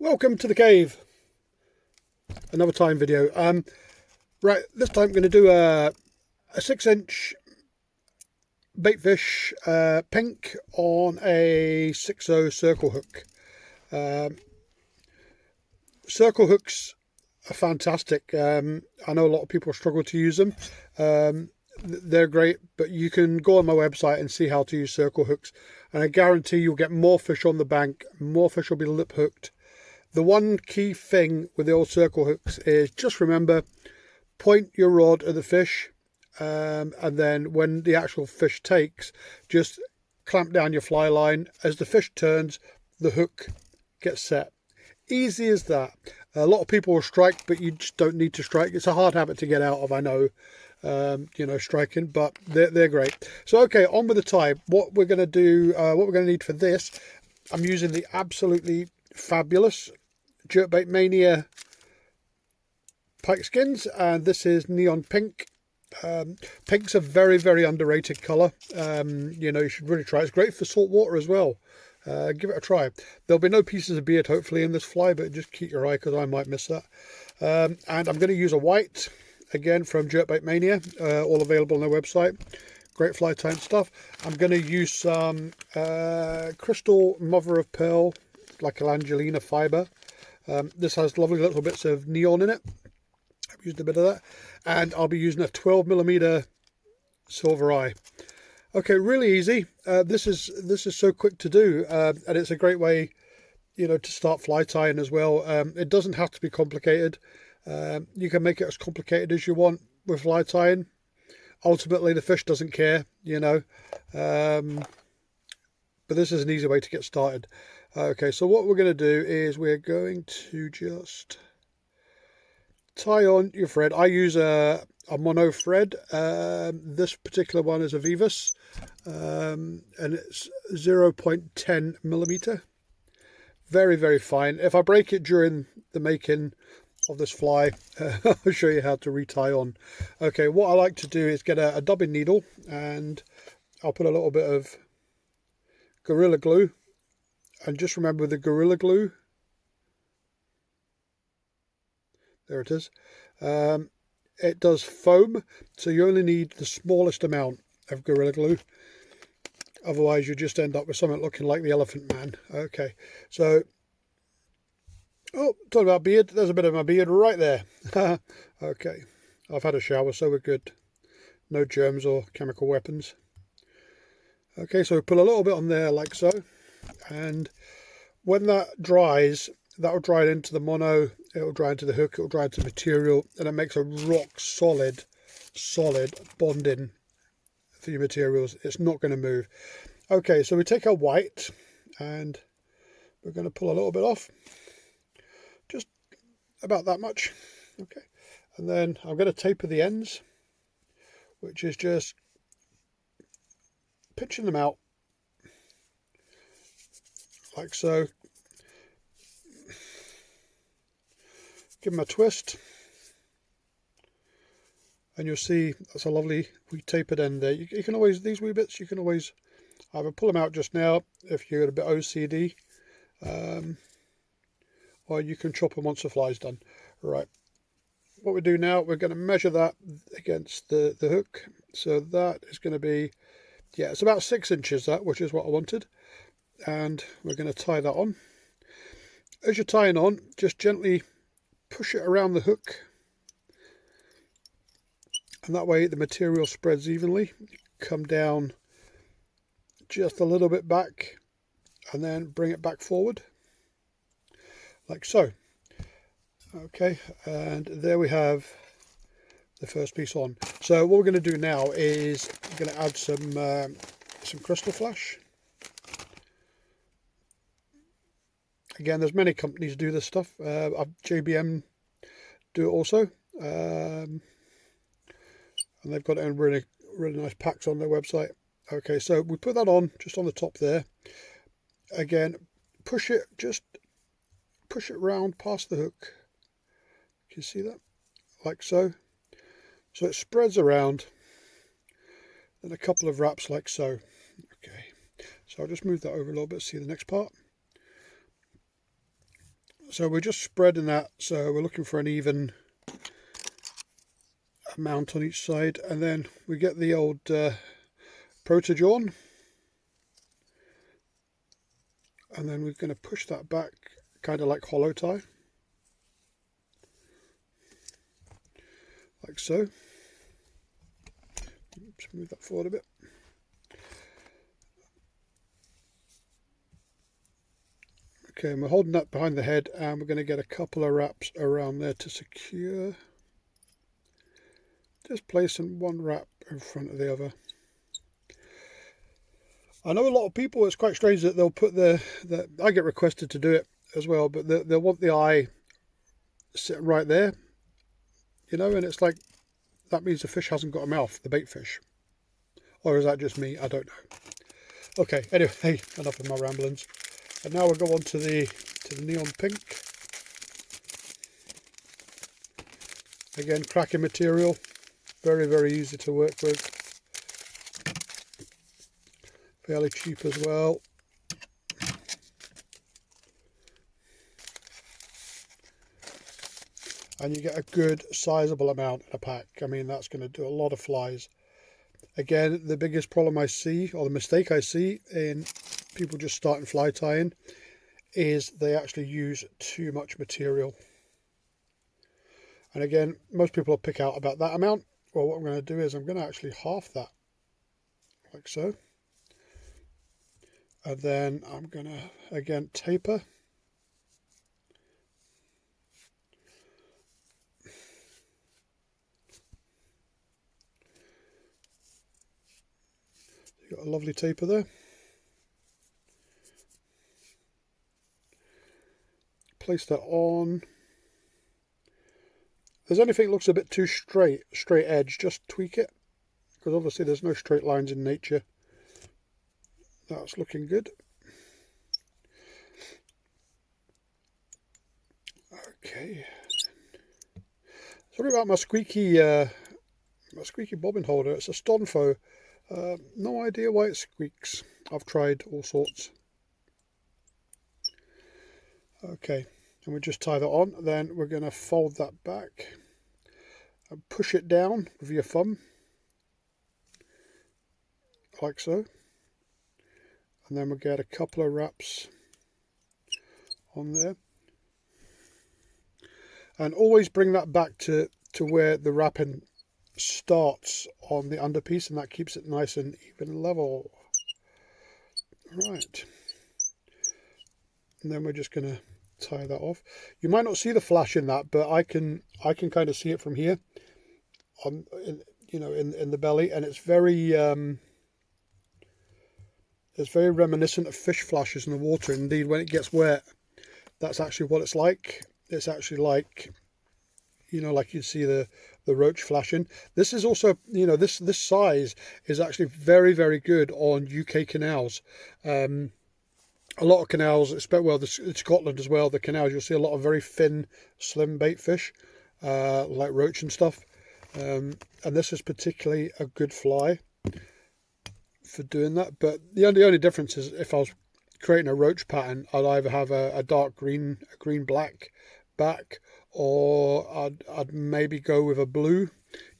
Welcome to the cave. Another time video. Right, this time I'm going to do a 6-inch baitfish pink on a 6/0 circle hook. Circle hooks are fantastic. I know a lot of people struggle to use them. They're great, but you can go on my website and see how to use circle hooks, and I guarantee you'll get more fish on the bank. More fish will be lip hooked. The one key thing with the old circle hooks is just remember, point your rod at the fish, and then when the actual fish takes, just clamp down your fly line. As the fish turns, the hook gets set. Easy as that. A lot of people will strike, but you just don't need to strike. It's a hard habit to get out of, I know, striking, but they're great. So okay, on with the tie. What we're going to do, what we're going to need for this, I'm using the absolutely fabulous Jerkbait Mania pike skins, and this is neon pink. Pink's a very, very underrated colour. You should really try it. It's great for salt water as well. Give it a try. There'll be no pieces of beard hopefully in this fly, but just keep your eye because I might miss that. And I'm going to use a white again from Jerkbait Mania, all available on their website. Great fly tying stuff. I'm going to use some crystal mother of pearl, like Angelina fibre. This has lovely little bits of neon in it. I've used a bit of that, and I'll be using a 12mm silver eye. Okay, really easy. This is so quick to do, and it's a great way, to start fly tying as well. It doesn't have to be complicated. You can make it as complicated as you want with fly tying. Ultimately, the fish doesn't care, but this is an easy way to get started. Okay, so what we're going to do is we're going to just tie on your thread. I use a mono thread. This particular one is a Vivus, and it's 0.10mm. Very, very fine. If I break it during the making of this fly, I'll show you how to retie on. Okay, what I like to do is get a dubbing needle, and I'll put a little bit of Gorilla Glue. And just remember the Gorilla Glue, there it is, it does foam, so you only need the smallest amount of Gorilla Glue, otherwise you just end up with something looking like the Elephant Man. Okay, so, talking about beard, there's a bit of my beard right there. Okay, I've had a shower, so we're good. No germs or chemical weapons. Okay, so we put a little bit on there like so, and when that dries, that will dry into the mono, it will dry into the hook, it will dry into the material, and it makes a rock solid bonding for your materials. It's not going to move. Okay, so we take our white and we're going to pull a little bit off, just about that much. Okay, and then I'm going to taper the ends, which is just pitching them out like so. Give them a twist, and you'll see that's a lovely wee tapered end there. You can always, these wee bits, you can always either pull them out just now if you're a bit OCD, or you can chop them once the fly's done. Right, what we do now, we're going to measure that against the hook. So that is going to be, yeah, it's about 6 inches, that, which is what I wanted. And we're going to tie that on. As you're tying on, just gently push it around the hook, and that way the material spreads evenly. Come down just a little bit back, and then bring it back forward like so. Okay, and there we have the first piece on. So what we're going to do now is we're going to add some crystal flash. Again, there's many companies do this stuff. JBM do it also, and they've got it in really, really nice packs on their website. Okay, so we put that on just on the top there. Again, just push it round past the hook. Can you see that? Like so. So it spreads around, and a couple of wraps like so. Okay, so I'll just move that over a little bit, see the next part. So we're just spreading that, so we're looking for an even amount on each side, and then we get the old Protojawn, and then we're going to push that back, kind of like hollow tie, like so. Oops, move that forward a bit. Okay, and we're holding that behind the head, and we're going to get a couple of wraps around there to secure. Just placing one wrap in front of the other. I know a lot of people, it's quite strange that they'll put I get requested to do it as well, but they'll want the eye sitting right there, you know, and it's like, that means the fish hasn't got a mouth, the bait fish. Or is that just me? I don't know. Okay, anyway, enough of my ramblings. And now we'll go on to the neon pink. Again, cracking material, very, very easy to work with. Fairly cheap as well. And you get a good sizable amount in a pack. I mean, that's going to do a lot of flies. Again, the biggest problem I see, or the mistake I see in people just starting fly tying, is they actually use too much material. And again, most people will pick out about that amount. Well, what I'm going to do is I'm going to actually half that, like so. And then I'm going to, again, taper. You've got a lovely taper there. Place that on. If there's anything that looks a bit too straight edge, just tweak it, because obviously there's no straight lines in nature. That's looking good. Okay. Sorry about my squeaky bobbin holder. It's a Stonfo. No idea why it squeaks. I've tried all sorts. Okay, and we just tie that on. Then we're going to fold that back and push it down with your thumb, like so. And then we'll get a couple of wraps on there. And always bring that back to where the wrapping starts on the underpiece, and that keeps it nice and even and level. Right. And then we're just going to tie that off. You might not see the flash in that, but I can kind of see it from here on in the belly, and it's very reminiscent of fish flashes in the water. Indeed, when it gets wet, that's actually what it's like. It's actually like, like you see the roach flashing. This is also, this size is actually very, very good on UK canals. A lot of canals, well, in Scotland as well, the canals, you'll see a lot of very thin, slim bait fish, like roach and stuff. And this is particularly a good fly for doing that. But the only difference is if I was creating a roach pattern, I'd either have a dark green, a green-black back, or I'd maybe go with a blue.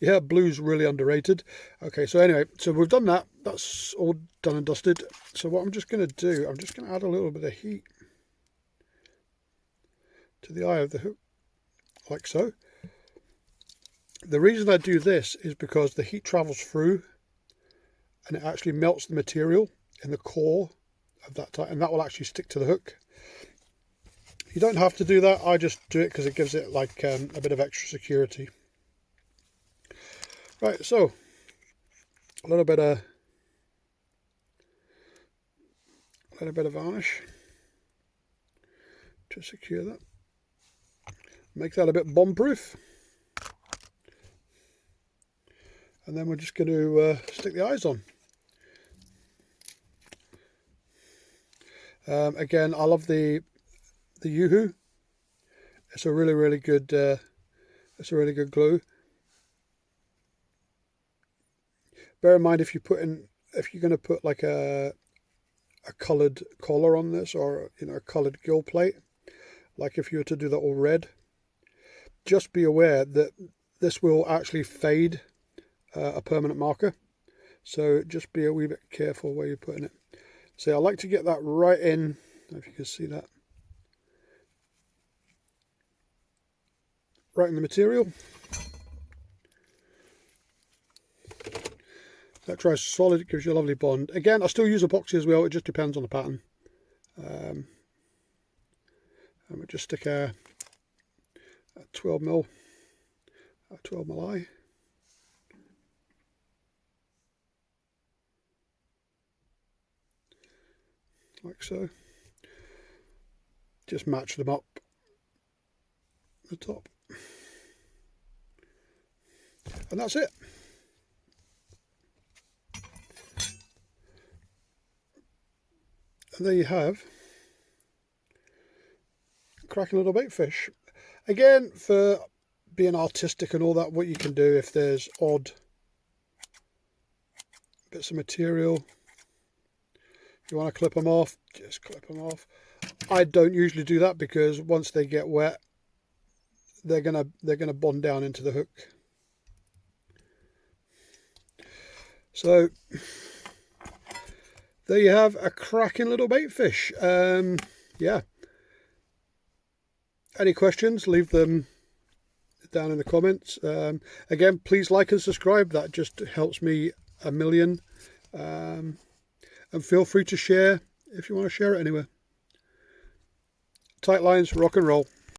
Yeah, blue's really underrated. Okay, so anyway, so we've done that. That's all done and dusted. So what I'm just going to do, I'm just going to add a little bit of heat to the eye of the hook, like so. The reason I do this is because the heat travels through and it actually melts the material in the core of that type, and that will actually stick to the hook. You don't have to do that. I just do it because it gives it like a bit of extra security. Right, so a little bit of varnish to secure that. Make that a bit bomb-proof. And then we're just going to stick the eyes on. Again, I love the Yoo-hoo. It's a really good glue. Bear in mind, if you're going to put like a coloured collar on this, or a coloured gill plate, like if you were to do that all red, just be aware that this will actually fade a permanent marker. So just be a wee bit careful where you're putting it. So I like to get that right in, if you can see that, right in the material. That dries solid, it gives you a lovely bond. Again, I still use epoxy as well, it just depends on the pattern. And we'll just stick a 12mm eye. Like so. Just match them up the top. And that's it. And there you have cracking little bait fish. Again, for being artistic and all that, what you can do if there's odd bits of material, if you want to clip them off, just clip them off. I don't usually do that because once they get wet, they're gonna bond down into the hook. So there you have a cracking little bait fish. Yeah. Any questions, leave them down in the comments. Again, please like and subscribe, that just helps me a million. And feel free to share if you want to share it anywhere. Tight lines, rock and roll.